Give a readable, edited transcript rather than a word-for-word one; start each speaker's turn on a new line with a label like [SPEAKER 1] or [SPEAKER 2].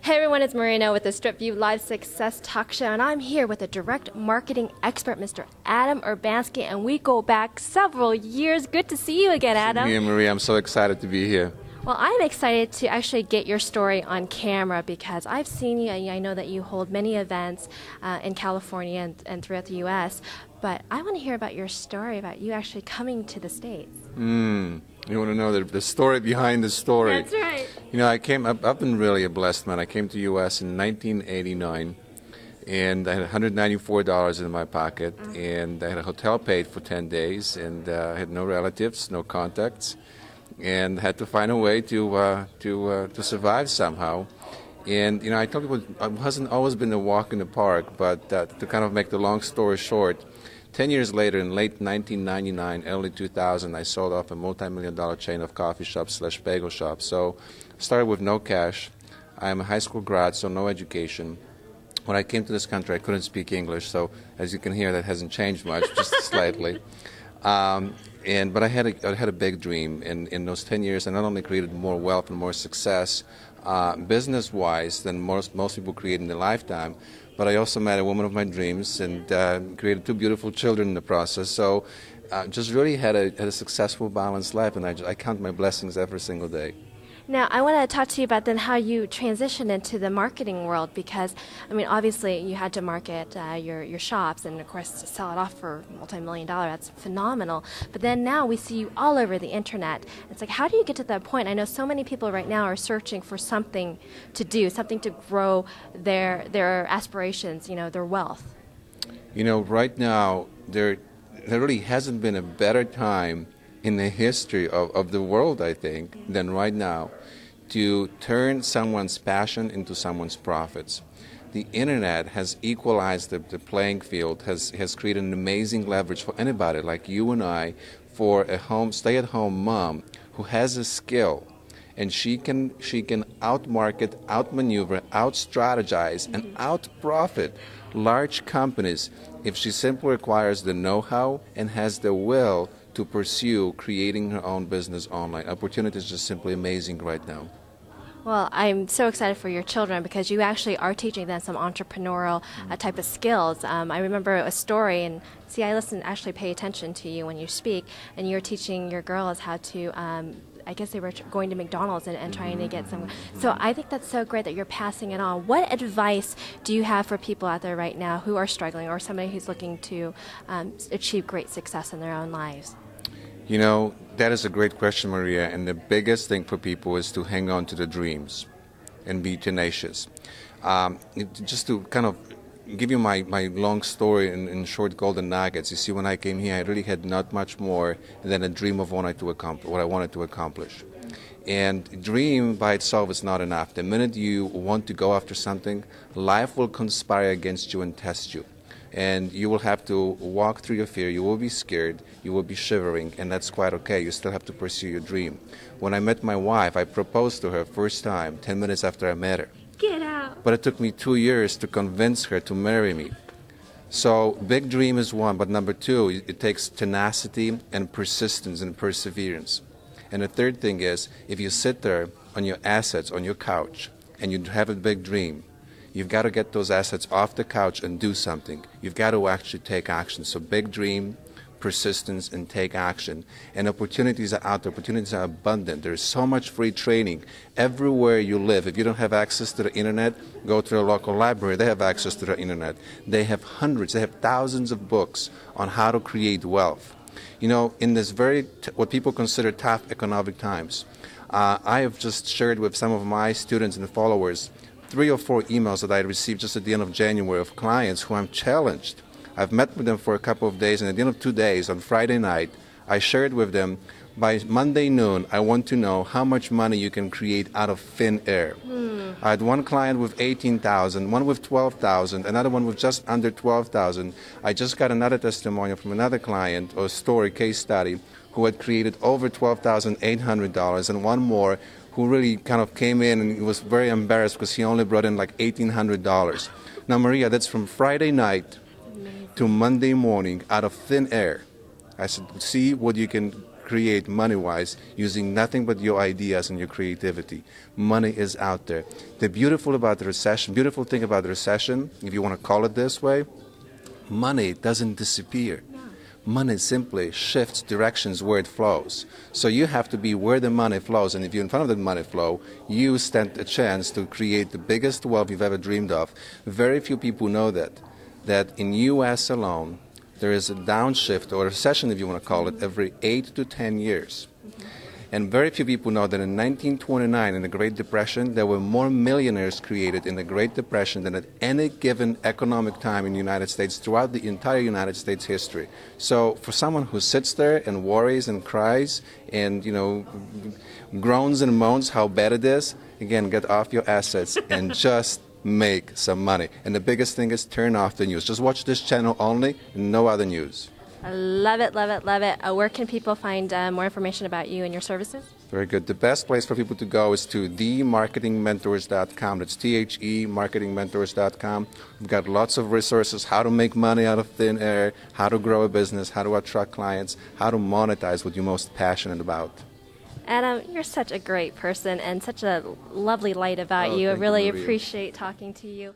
[SPEAKER 1] Hey everyone, it's Marina with the Strip View Live Success Talk Show, and I'm here with a direct marketing expert, Mr. Adam Urbanski, and we go back several years. Good to see you again, Adam.
[SPEAKER 2] Same here, Maria. I'm so excited to be here.
[SPEAKER 1] Well, I'm excited to actually get your story on camera because I've seen you, and I know that you hold many events in California and throughout the U.S., but I want to hear about your story about you actually coming to the States.
[SPEAKER 2] You want to know the story behind the story.
[SPEAKER 1] That's right.
[SPEAKER 2] You know, I've been really a blessed man. I came to the U.S. in 1989, and I had $194 in my pocket, and I had a hotel paid for 10 days, and I had no relatives, no contacts, and had to find a way to survive somehow. And, you know, I told you it hasn't always been a walk in the park, but to kind of make the long story short, 10 years later, in late 1999, early 2000, I sold off a multi-million-dollar chain of coffee shops / bagel shops. So I started with no cash. I'm a high school grad, so no education. When I came to this country, I couldn't speak English, so as you can hear, that hasn't changed much, just slightly. But I had a big dream. In those 10 years, I not only created more wealth and more success business-wise than most people create in their lifetime, but I also met a woman of my dreams and created 2 beautiful children in the process. So just really had a successful, balanced life, and I count my blessings every single day.
[SPEAKER 1] Now, I want to talk to you about then how you transitioned into the marketing world because, I mean, obviously you had to market your shops and, of course, to sell it off for multi-million-dollar. That's phenomenal. But then now we see you all over the Internet. It's like, how do you get to that point? I know so many people right now are searching for something to do, something to grow their aspirations, you know, their wealth.
[SPEAKER 2] You know, right now, there really hasn't been a better time in the history of the world, I think, than right now, to turn someone's passion into someone's profits. The Internet has equalized the playing field, has created an amazing leverage for anybody like you and I, for a stay-at-home mom who has a skill, and she can outmarket, outmaneuver, outstrategize, and outprofit large companies if she simply acquires the know-how and has the will to pursue creating her own business online. Opportunity is just simply amazing right now.
[SPEAKER 1] Well, I'm so excited for your children because you actually are teaching them some entrepreneurial type of skills. I remember a story, and see, I actually pay attention to you when you speak, and you're teaching your girls how to, I guess they were going to McDonald's and trying to get some. So I think that's so great that you're passing it on. What advice do you have for people out there right now who are struggling or somebody who's looking to achieve great success in their own lives?
[SPEAKER 2] You know, that is a great question, Maria, and the biggest thing for people is to hang on to the dreams and be tenacious. Just to kind of give you my long story in short golden nuggets, you see, when I came here, I really had not much more than a dream of what I wanted to accomplish. And dream by itself is not enough. The minute you want to go after something, life will conspire against you and test you. And you will have to walk through your fear. You will be scared. You will be shivering, and that's quite okay. You still have to pursue your dream. When I met my wife, I proposed to her first time 10 minutes after I met her.
[SPEAKER 1] Get out.
[SPEAKER 2] But it took me 2 years to convince her to marry me. So big dream is one, but number 2, it takes tenacity and persistence and perseverance. And the third thing is, if you sit there on your assets, on your couch, and you have a big dream, you've got to get those assets off the couch and do something. You've got to actually take action. So big dream, persistence, and take action. And opportunities are out there. Opportunities are abundant. There's so much free training everywhere you live. If you don't have access to the Internet, go to a local library. They have access to the Internet. They have hundreds, they have thousands of books on how to create wealth. You know, in this what people consider tough economic times, I have just shared with some of my students and followers 3 or 4 emails that I received just at the end of January of clients who I'm challenged. I've met with them for a couple of days, and at the end of 2 days, on Friday night, I shared with them, by Monday noon, I want to know how much money you can create out of thin air. I had one client with 18,000, one with 12,000, another one with just under 12,000. I just got another testimonial from another client, or story, case study, who had created over $12,800, and one more who really kind of came in and was very embarrassed because he only brought in like $1,800. Now, Maria, that's from Friday night to Monday morning out of thin air. I said, see what you can create money-wise using nothing but your ideas and your creativity. Money is out there. The beautiful thing about the recession, if you want to call it this way, money doesn't disappear. Money simply shifts directions where it flows. So you have to be where the money flows, and if you're in front of the money flow, you stand a chance to create the biggest wealth you've ever dreamed of. Very few people know that in U.S. alone, there is a downshift or a recession, if you want to call it, every 8 to 10 years. And very few people know that in 1929, in the Great Depression, there were more millionaires created in the Great Depression than at any given economic time in the United States throughout the entire United States history. So for someone who sits there and worries and cries and, groans and moans how bad it is, again, get off your assets and just make some money. And the biggest thing is turn off the news. Just watch this channel only and no other news.
[SPEAKER 1] I love it, love it, love it. Where can people find more information about you and your services?
[SPEAKER 2] Very good. The best place for people to go is to themarketingmentors.com. That's THE marketingmentors.com. We've got lots of resources, how to make money out of thin air, how to grow a business, how to attract clients, how to monetize what you're most passionate about.
[SPEAKER 1] Adam, you're such a great person and such a lovely light about you. I really appreciate talking to you.